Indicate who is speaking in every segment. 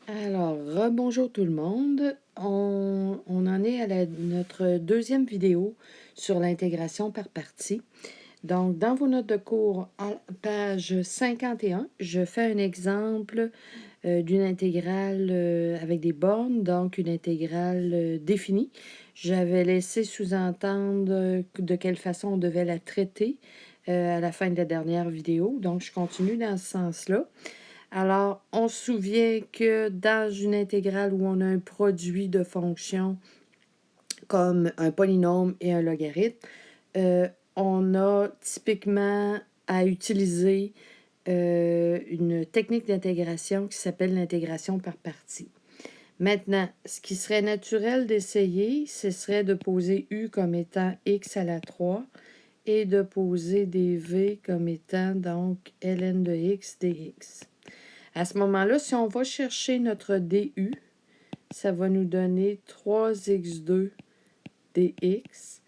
Speaker 1: Alors, rebonjour tout le monde. On en est à notre deuxième vidéo sur l'intégration par partie. Donc, dans vos notes de cours, à page 51, je fais un exemple d'une intégrale avec des bornes, donc une intégrale définie. J'avais laissé sous-entendre de quelle façon on devait la traiter à la fin de la dernière vidéo. Donc, je continue dans ce sens-là. Alors, on se souvient que dans une intégrale où on a un produit de fonctions comme un polynôme et un logarithme, on a typiquement à utiliser une technique d'intégration qui s'appelle l'intégration par partie. Maintenant, ce qui serait naturel d'essayer, ce serait de poser U comme étant x à la 3 et de poser des V comme étant donc ln de x dx. À ce moment-là, si on va chercher notre DU, ça va nous donner 3x2 dx.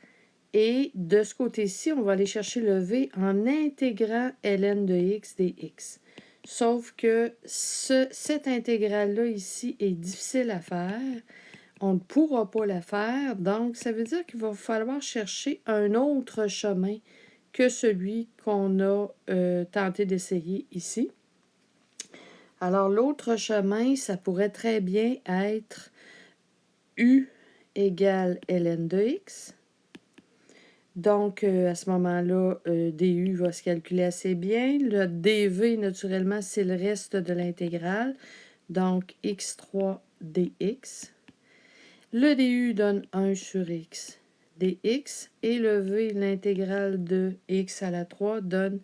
Speaker 1: Et de ce côté-ci, on va aller chercher le V en intégrant ln de x dx. Sauf que cette intégrale-là ici est difficile à faire. On ne pourra pas la faire. Donc, ça veut dire qu'il va falloir chercher un autre chemin que celui qu'on a tenté d'essayer ici. Alors, l'autre chemin, ça pourrait très bien être U égale ln de x. Donc, à ce moment-là, du va se calculer assez bien. Le dv, naturellement, c'est le reste de l'intégrale. Donc, x3 dx. Le du donne 1 sur x dx. Et le v, l'intégrale de x à la 3, donne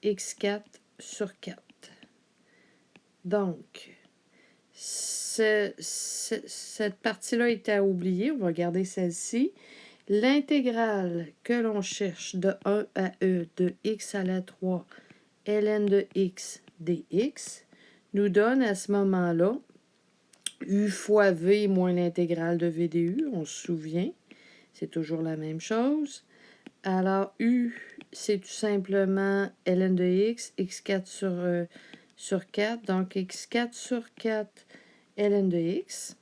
Speaker 1: x4 sur 4. Donc, cette partie-là est à oublier. On va regarder celle-ci. L'intégrale que l'on cherche de 1 à e de x à la 3 ln de x dx nous donne à ce moment-là u fois v moins l'intégrale de v du. On se souvient, c'est toujours la même chose. Alors, u, c'est tout simplement ln de x, x4 sur 4. Donc, x4 sur 4 ln de x.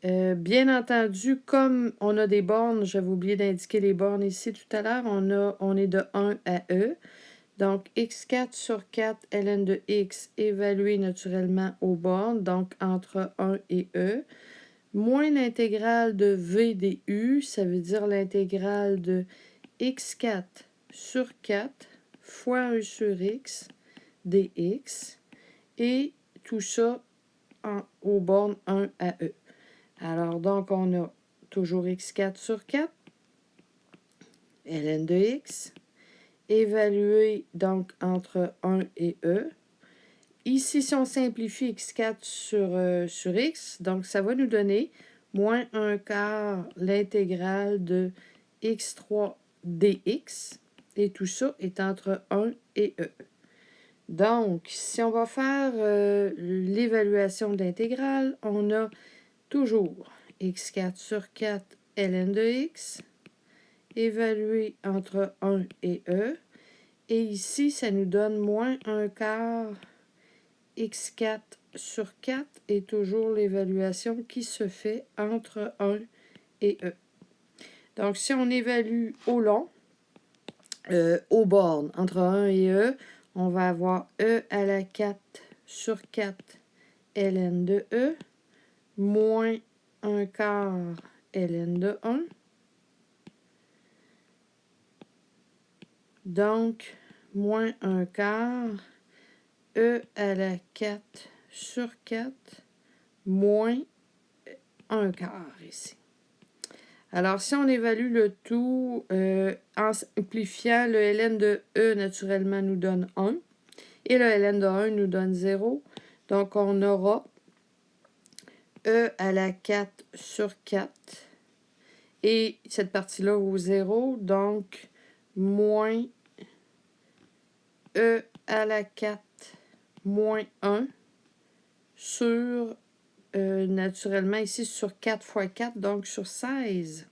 Speaker 1: Bien entendu, comme on a des bornes, j'avais oublié d'indiquer les bornes ici tout à l'heure, on est de 1 à e. Donc, x4 sur 4 ln de x évalué naturellement aux bornes, donc entre 1 et e, moins l'intégrale de v du, ça veut dire l'intégrale de x4 sur 4 fois 1 sur x dx, et tout ça aux bornes 1 à e. Alors, donc, on a toujours x4 sur 4, ln de x, évalué donc entre 1 et e. Ici, si on simplifie x4 sur x, donc ça va nous donner moins 1 quart l'intégrale de x3 dx, et tout ça est entre 1 et e. Donc, si on va faire l'évaluation de l'intégrale, on a toujours x4 sur 4 ln de x, évalué entre 1 et e. Et ici, ça nous donne moins 1 quart x4 sur 4 et toujours l'évaluation qui se fait entre 1 et e. Donc, si on évalue au long, aux bornes, entre 1 et e, on va avoir e à la 4 sur 4 ln de e, moins 1 quart ln de 1. Donc, moins 1 quart e à la 4 sur 4 moins 1 quart ici. Alors, si on évalue le tout en simplifiant, le ln de e naturellement nous donne 1 et le ln de 1 nous donne 0. Donc, on aura e à la 4 sur 4 et cette partie-là vaut 0. Donc, moins e à la 4 moins 1 sur, naturellement ici, sur 4 fois 4, donc sur 16.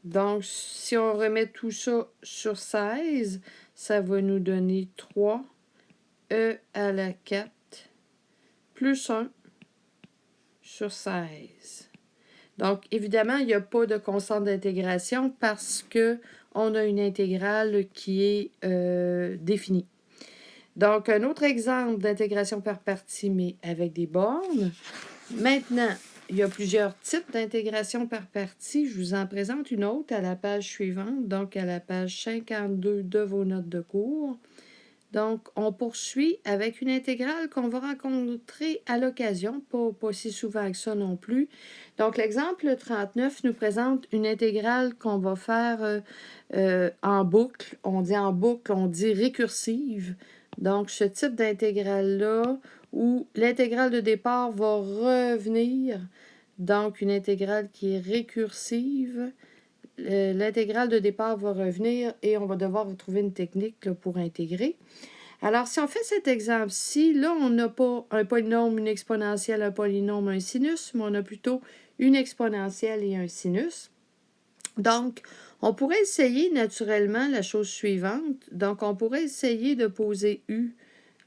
Speaker 1: Donc, si on remet tout ça sur 16, ça va nous donner 3 e à la 4 plus 1 sur 16. Donc, évidemment, il n'y a pas de constante d'intégration parce qu'on a une intégrale qui est définie. Donc, un autre exemple d'intégration par partie, mais avec des bornes. Maintenant, il y a plusieurs types d'intégration par partie. Je vous en présente une autre à la page suivante, donc à la page 52 de vos notes de cours. Donc, on poursuit avec une intégrale qu'on va rencontrer à l'occasion, pas si souvent que ça non plus. Donc, l'exemple 39 nous présente une intégrale qu'on va faire en boucle. On dit en boucle, on dit récursive. Donc, ce type d'intégrale-là, où l'intégrale de départ va revenir, donc une intégrale qui est récursive, l'intégrale de départ va revenir et on va devoir retrouver une technique là, pour intégrer. Alors, si on fait cet exemple-ci, là, on n'a pas un polynôme, une exponentielle, un polynôme, un sinus, mais on a plutôt une exponentielle et un sinus. Donc, on pourrait essayer naturellement la chose suivante. Donc, on pourrait essayer de poser U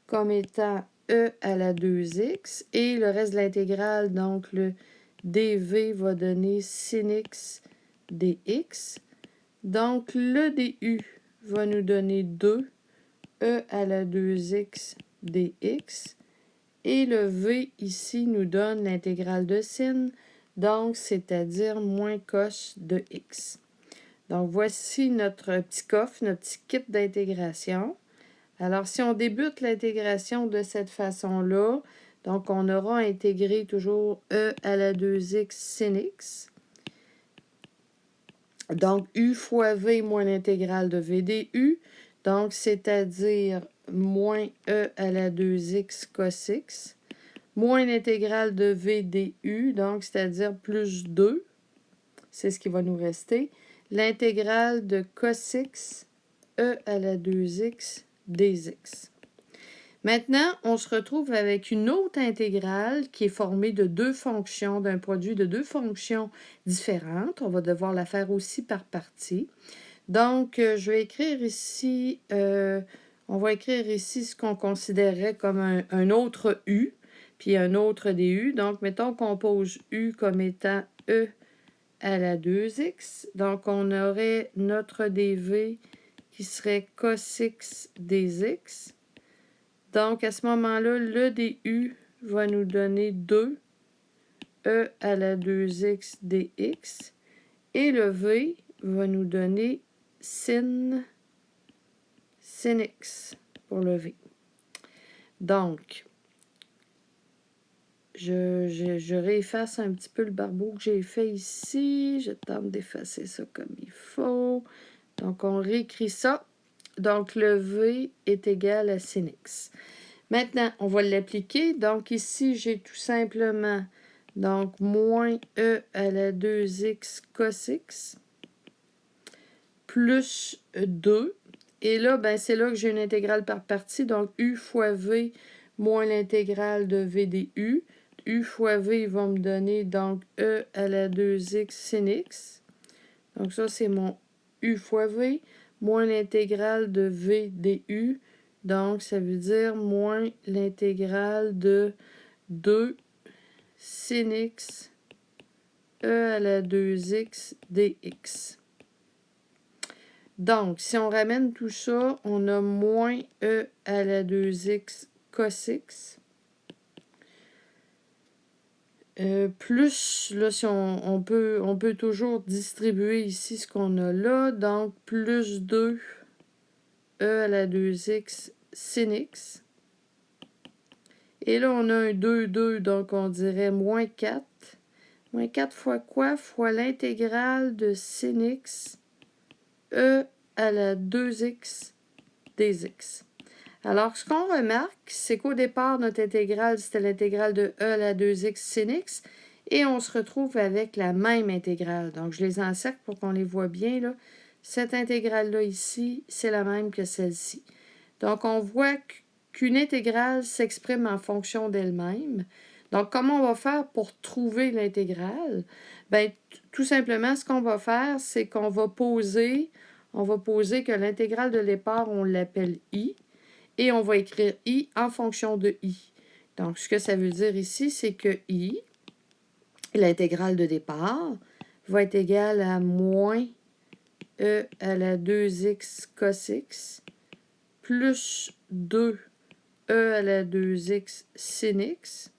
Speaker 1: comme étant E à la 2x et le reste de l'intégrale, donc le dv va donner sin x dx. Donc, le du va nous donner 2 e à la 2x dx. Et le v ici nous donne l'intégrale de sin, donc c'est-à-dire moins cos de x. Donc, voici notre petit coffre, notre petit kit d'intégration. Alors, si on débute l'intégration de cette façon-là, donc on aura intégré toujours e à la 2x sin x. Donc, u fois v moins l'intégrale de v du, donc c'est-à-dire moins e à la 2x cos x, moins l'intégrale de v du, donc c'est-à-dire plus 2, c'est ce qui va nous rester, l'intégrale de cos x e à la 2x dx. Maintenant, on se retrouve avec une autre intégrale qui est formée de deux fonctions, d'un produit de deux fonctions différentes. On va devoir la faire aussi par partie. Donc, je vais écrire ici, on va écrire ici ce qu'on considérait comme un autre U, puis un autre du. Donc, mettons qu'on pose U comme étant E à la 2x. Donc, on aurait notre dv qui serait cos x dx. Donc, à ce moment-là, le du va nous donner 2 e à la 2x dx. Et le v va nous donner sin x pour le v. Donc, je réefface un petit peu le barbeau que j'ai fait ici. Je tente d'effacer ça comme il faut. Donc, on réécrit ça. Donc, le v est égal à sin x. Maintenant, on va l'appliquer. Donc, ici, j'ai tout simplement donc moins e à la 2x cos x plus 2. Et là, ben, c'est là que j'ai une intégrale par partie. Donc, u fois v moins l'intégrale de v du. U fois v va me donner donc e à la 2x sin x. Donc, ça, c'est mon u fois v moins l'intégrale de v du. Donc, ça veut dire moins l'intégrale de 2 sin x e à la 2x dx. Donc, si on ramène tout ça, on a moins e à la 2x cos x. Plus, là, si on peut toujours distribuer ici ce qu'on a là. Donc, plus 2 e à la 2x sin x. Et là, on a un 2, 2, donc on dirait moins 4. Moins 4 fois quoi? Fois l'intégrale de sin x e à la 2x dx. Alors, ce qu'on remarque, c'est qu'au départ, notre intégrale, c'était l'intégrale de e à la 2x sin x, et on se retrouve avec la même intégrale. Donc, je les encercle pour qu'on les voit bien, là. Cette intégrale-là ici, c'est la même que celle-ci. Donc, on voit qu'une intégrale s'exprime en fonction d'elle-même. Donc, comment on va faire pour trouver l'intégrale? Bien, tout simplement, ce qu'on va faire, c'est qu'on va poser que l'intégrale de départ, on l'appelle i, et on va écrire i en fonction de i. Donc, ce que ça veut dire ici, c'est que I, l'intégrale de départ, va être égale à moins E à la 2x cos x plus 2 E à la 2x sin x.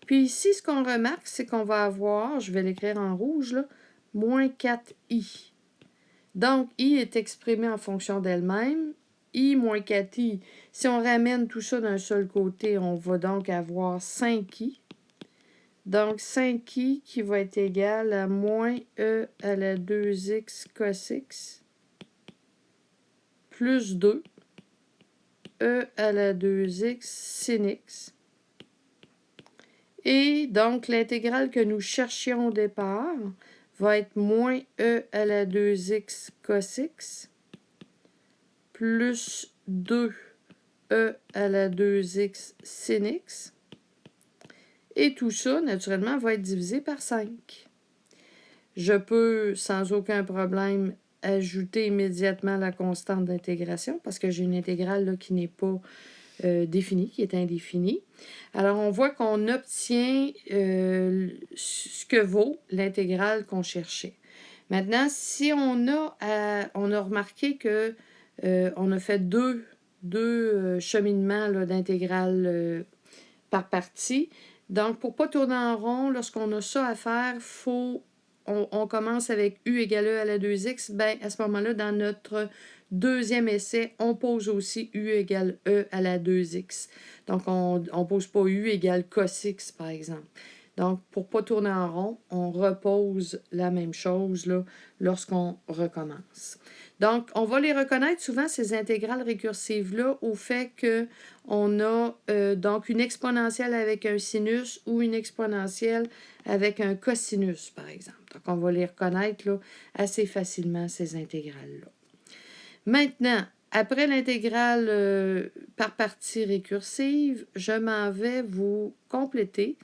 Speaker 1: Puis ici, ce qu'on remarque, c'est qu'on va avoir, je vais l'écrire en rouge, là, moins 4i. Donc, i est exprimé en fonction d'elle-même. I moins 4i, si on ramène tout ça d'un seul côté, on va donc avoir 5i. Donc, 5i qui va être égal à moins e à la 2x cos x plus 2 e à la 2x sin x. Et donc, l'intégrale que nous cherchions au départ va être moins e à la 2x cos x plus 2 e à la 2x sin x. Et tout ça, naturellement, va être divisé par 5. Je peux, sans aucun problème, ajouter immédiatement la constante d'intégration parce que j'ai une intégrale là, qui n'est pas définie, qui est indéfinie. Alors, on voit qu'on obtient ce que vaut l'intégrale qu'on cherchait. Maintenant, si on a remarqué que on a fait deux cheminements d'intégrale par partie. Donc, pour ne pas tourner en rond, lorsqu'on a ça à faire, on commence avec u égale e à la 2x. Ben, à ce moment-là, dans notre deuxième essai, on pose aussi u égale e à la 2x. Donc, on ne pose pas u égale cos x, par exemple. Donc, pour ne pas tourner en rond, on repose la même chose là, lorsqu'on recommence. Donc, on va les reconnaître souvent, ces intégrales récursives-là, au fait qu'on a donc une exponentielle avec un sinus ou une exponentielle avec un cosinus, par exemple. Donc, on va les reconnaître là, assez facilement, ces intégrales-là. Maintenant, après l'intégrale par partie récursive, je m'en vais vous compléter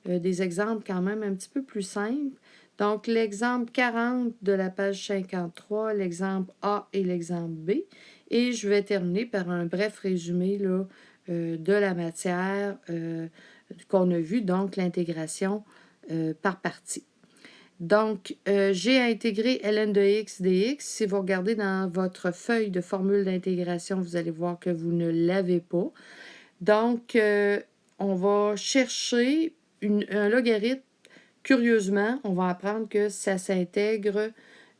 Speaker 1: des exemples quand même un petit peu plus simples. Donc, l'exemple 40 de la page 53, l'exemple A et l'exemple B. Et je vais terminer par un bref résumé là, de la matière qu'on a vu, donc l'intégration par partie. Donc, j'ai intégré ln de x dx. Si vous regardez dans votre feuille de formule d'intégration, vous allez voir que vous ne l'avez pas. Donc, on va chercher un logarithme. Curieusement, on va apprendre que ça s'intègre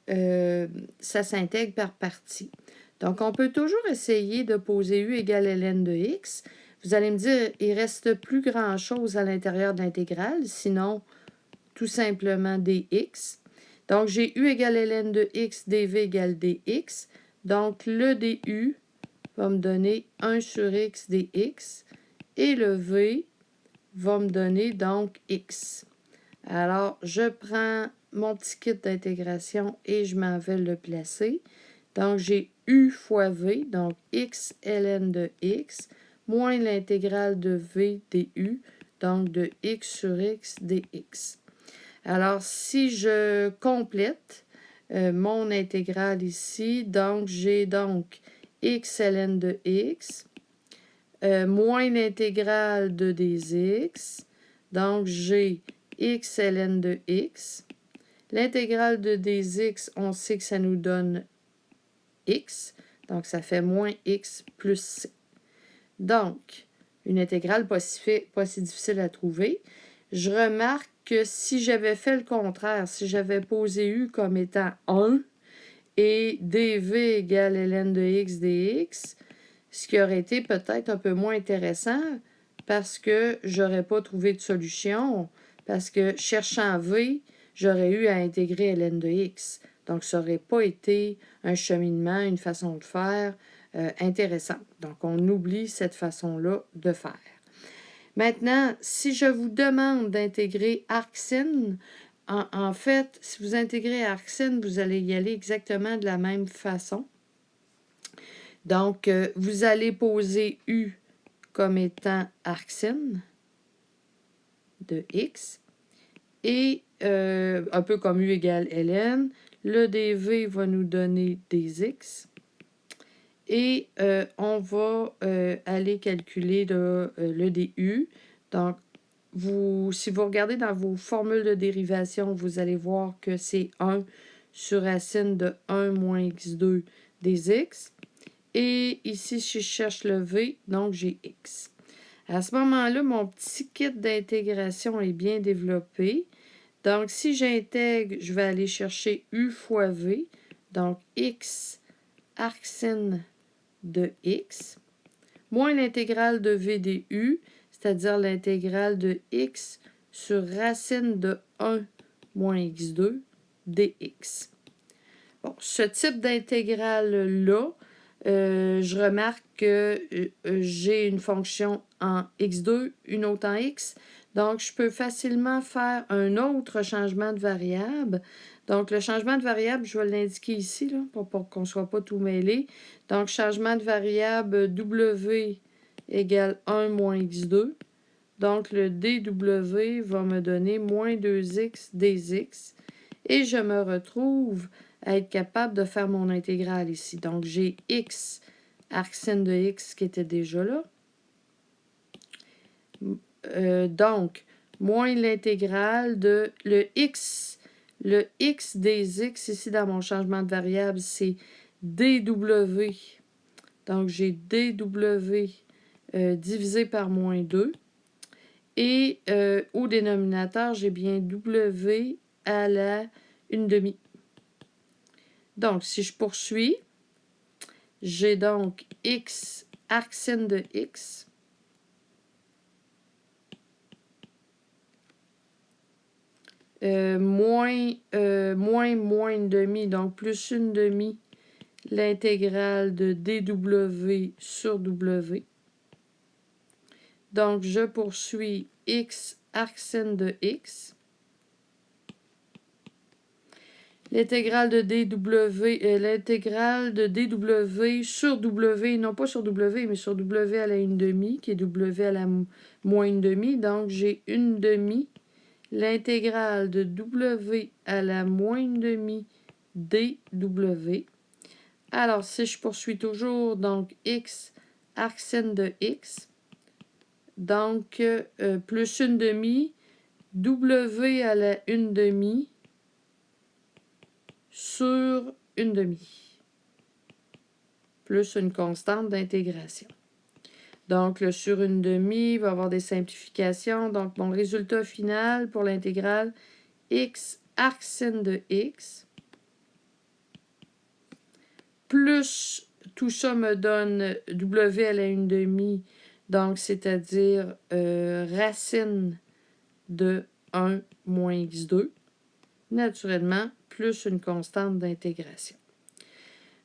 Speaker 1: par partie. Donc, on peut toujours essayer de poser u égale ln de x. Vous allez me dire, il ne reste plus grand-chose à l'intérieur de l'intégrale, sinon tout simplement dx. Donc, j'ai u égale ln de x, dv égale dx. Donc, le du va me donner 1 sur x dx. Et le v va me donner donc x. Alors, je prends mon petit kit d'intégration et je m'en vais le placer. Donc, j'ai u fois v, donc x ln de x, moins l'intégrale de v du, donc de x sur x dx. Alors, si je complète mon intégrale ici, donc j'ai donc x ln de x, moins l'intégrale de dx, donc j'ai x ln de x. L'intégrale de dx, on sait que ça nous donne x, donc ça fait moins x plus c. Donc, une intégrale pas si difficile à trouver. Je remarque que si j'avais fait le contraire, si j'avais posé u comme étant 1 et dv égale ln de x dx, ce qui aurait été peut-être un peu moins intéressant parce que j'aurais pas trouvé de solution, parce que cherchant v, j'aurais eu à intégrer ln de x. Donc, ça n'aurait pas été un cheminement, une façon de faire intéressante. Donc, on oublie cette façon-là de faire. Maintenant, si je vous demande d'intégrer arcsin, en fait, si vous intégrez arcsin, vous allez y aller exactement de la même façon. Donc, vous allez poser u comme étant arcsin de x et un peu comme u égale ln, le dv va nous donner dx Et on va aller calculer le DU. Donc, si vous regardez dans vos formules de dérivation, vous allez voir que c'est 1 sur racine de 1 moins x2 des x. Et ici, si je cherche le v, donc j'ai x. À ce moment-là, mon petit kit d'intégration est bien développé. Donc, si j'intègre, je vais aller chercher u fois v. Donc, x arc sin de x, moins l'intégrale de v du, c'est-à-dire l'intégrale de x sur racine de 1 moins x2 dx. Bon, ce type d'intégrale-là, je remarque que j'ai une fonction en x2, une autre en x. Donc, je peux facilement faire un autre changement de variable. Donc, le changement de variable, je vais l'indiquer ici, là, pour qu'on ne soit pas tout mêlé. Donc, changement de variable w égale 1 moins x2. Donc, le dw va me donner moins 2x dx. Et je me retrouve à être capable de faire mon intégrale ici. Donc, j'ai x arc sin de x qui était déjà là. Donc, moins l'intégrale de le x des x, ici dans mon changement de variable, c'est dw. Donc, j'ai dw divisé par moins 2. Et au dénominateur, j'ai bien w à la 1/2. Donc, si je poursuis, j'ai donc x arc sin de x moins 1/2, donc plus 1/2 l'intégrale de dw sur w. Donc, je poursuis x arc sin de x. L'intégrale de dw sur w, non pas sur w, mais sur w à la 1/2, qui est w à la moins 1/2. Donc, j'ai 1/2 l'intégrale de w à la moins 1/2 dw. Alors, si je poursuis toujours, donc x arc sin de x, donc plus 1/2 w à la 1/2 sur 1/2, plus une constante d'intégration. Donc, le sur 1/2 va avoir des simplifications. Donc, mon résultat final pour l'intégrale x arc sin de x, plus tout ça me donne w à la 1/2, donc c'est-à-dire racine de 1 moins x2, naturellement, plus une constante d'intégration.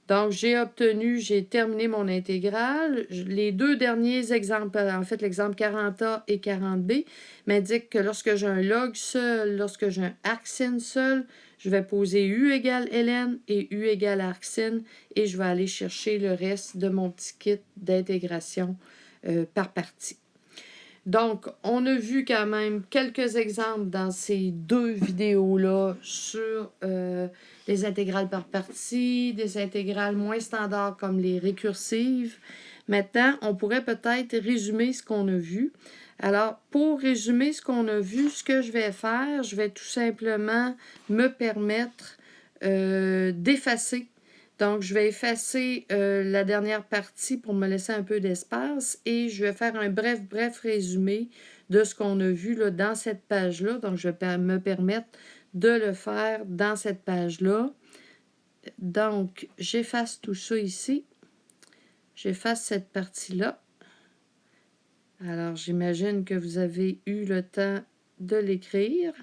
Speaker 1: Donc, j'ai terminé mon intégrale. Les deux derniers exemples, en fait, l'exemple 40A et 40B, m'indiquent que lorsque j'ai un log seul, lorsque j'ai un arc sin seul, je vais poser u égale ln et u égale arc sin et je vais aller chercher le reste de mon petit kit d'intégration par partie. Donc, on a vu quand même quelques exemples dans ces deux vidéos-là sur les intégrales par partie, des intégrales moins standards comme les récursives. Maintenant, on pourrait peut-être résumer ce qu'on a vu. Alors, pour résumer ce qu'on a vu, ce que je vais faire, je vais tout simplement me permettre d'effacer. Donc, je vais effacer la dernière partie pour me laisser un peu d'espace et je vais faire un bref résumé de ce qu'on a vu là, dans cette page-là. Donc, je vais me permettre de le faire dans cette page-là. Donc, j'efface tout ça ici. J'efface cette partie-là. Alors, j'imagine que vous avez eu le temps de l'écrire.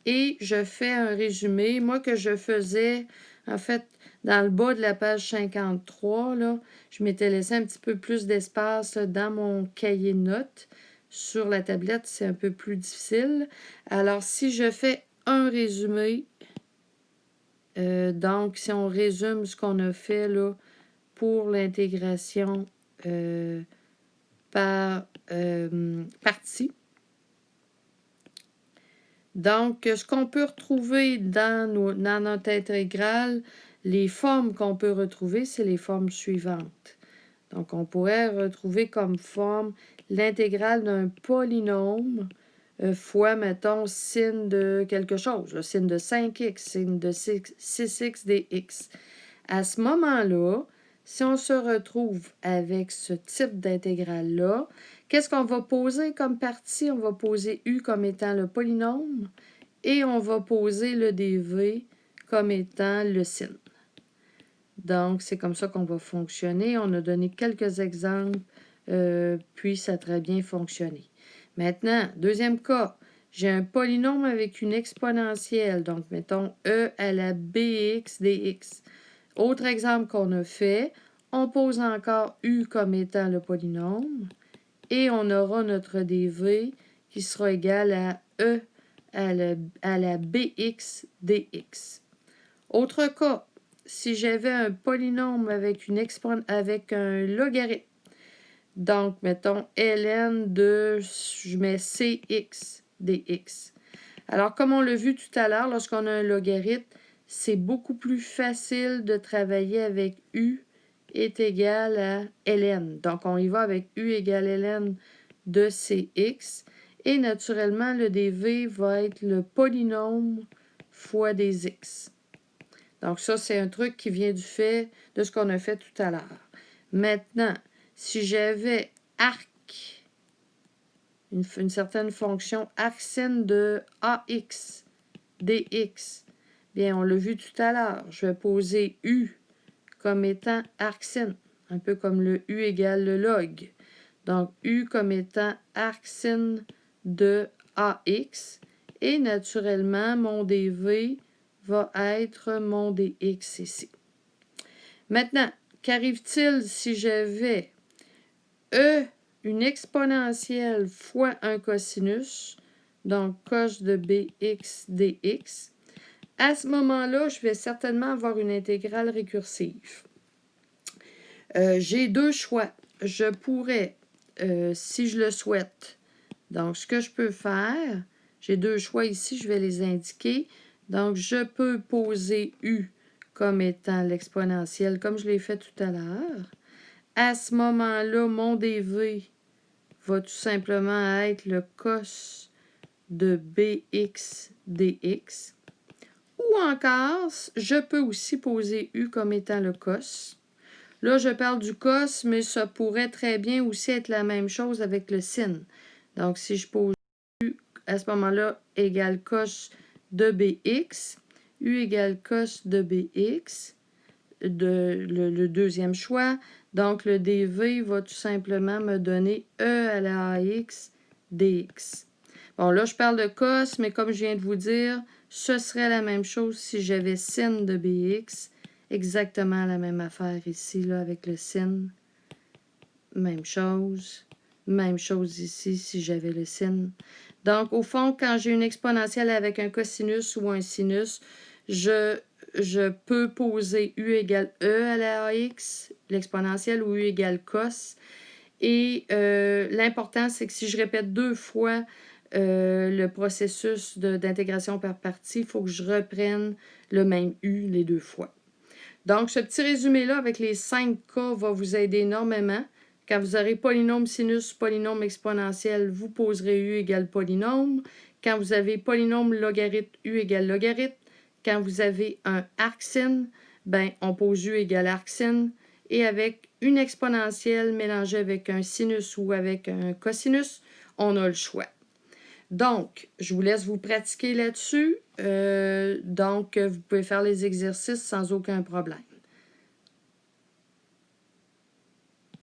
Speaker 1: Et je fais un résumé. Moi, que je faisais, en fait, dans le bas de la page 53, là, je m'étais laissé un petit peu plus d'espace dans mon cahier de notes. Sur la tablette, c'est un peu plus difficile. Alors, si je fais un résumé, donc, si on résume ce qu'on a fait là, pour l'intégration par partie. Donc, ce qu'on peut retrouver dans notre intégrale, Les formes qu'on peut retrouver, c'est les formes suivantes. Donc, on pourrait retrouver comme forme l'intégrale d'un polynôme fois, mettons, sin de quelque chose, là, sin de 5x, sin de 6x dx. À ce moment-là, si on se retrouve avec ce type d'intégrale-là, qu'est-ce qu'on va poser comme partie? On va poser u comme étant le polynôme et on va poser le dv comme étant le sin. Donc, c'est comme ça qu'on va fonctionner. On a donné quelques exemples, puis ça a très bien fonctionné. Maintenant, deuxième cas, j'ai un polynôme avec une exponentielle. Donc, mettons e à la bx dx. Autre exemple qu'on a fait, on pose encore u comme étant le polynôme et on aura notre dv qui sera égal à e à la bx dx. Autre cas, si j'avais un polynôme avec un logarithme, donc, mettons, ln de, je mets cx dx. Alors, comme on l'a vu tout à l'heure, lorsqu'on a un logarithme, c'est beaucoup plus facile de travailler avec u est égal à ln. Donc, on y va avec u égale ln de cx. Et naturellement, le dv va être le polynôme fois des x. Donc, ça, c'est un truc qui vient du fait de ce qu'on a fait tout à l'heure. Maintenant, si j'avais arc, une certaine fonction arcsin de ax dx, bien, on l'a vu tout à l'heure. Je vais poser u comme étant arcsin, un peu comme le u égale le log. Donc, u comme étant arcsin de ax. Et naturellement, mon dv va être mon dx ici. Maintenant, qu'arrive-t-il si j'avais une exponentielle fois un cosinus, donc cos de bx dx? À ce moment-là, je vais certainement avoir une intégrale récursive. J'ai deux choix. Je pourrais, si je le souhaite, donc ce que je peux faire, j'ai deux choix ici, je vais les indiquer. Donc, je peux poser u comme étant l'exponentielle, comme je l'ai fait tout à l'heure. À ce moment-là, mon dv va tout simplement être le cos de bx dx. Ou encore, je peux aussi poser u comme étant le cos. Là, je parle du cos, mais ça pourrait très bien aussi être la même chose avec le sin. Donc, si je pose u à ce moment-là égale cos de bx, u égale cos de bx, le deuxième choix. Donc, le dv va tout simplement me donner e à la ax dx. Bon, là, je parle de cos, mais comme je viens de vous dire, ce serait la même chose si j'avais sin de bx. Exactement la même affaire ici, là, avec le sin. Même chose. Même chose ici si j'avais le sin. Donc, au fond, quand j'ai une exponentielle avec un cosinus ou un sinus, je peux poser u égale e à la ax, l'exponentielle, ou u égale cos. Et l'important, c'est que si je répète deux fois le processus d'intégration par partie, il faut que je reprenne le même u les deux fois. Donc, ce petit résumé-là avec les 5 cas va vous aider énormément. Quand vous aurez polynôme sinus, polynôme exponentiel, vous poserez u égale polynôme. Quand vous avez polynôme logarithme, u égale logarithme. Quand vous avez un arcsin, ben, on pose u égale arcsin. Et avec une exponentielle mélangée avec un sinus ou avec un cosinus, on a le choix. Donc, je vous laisse vous pratiquer là-dessus. Donc, vous pouvez faire les exercices sans aucun problème.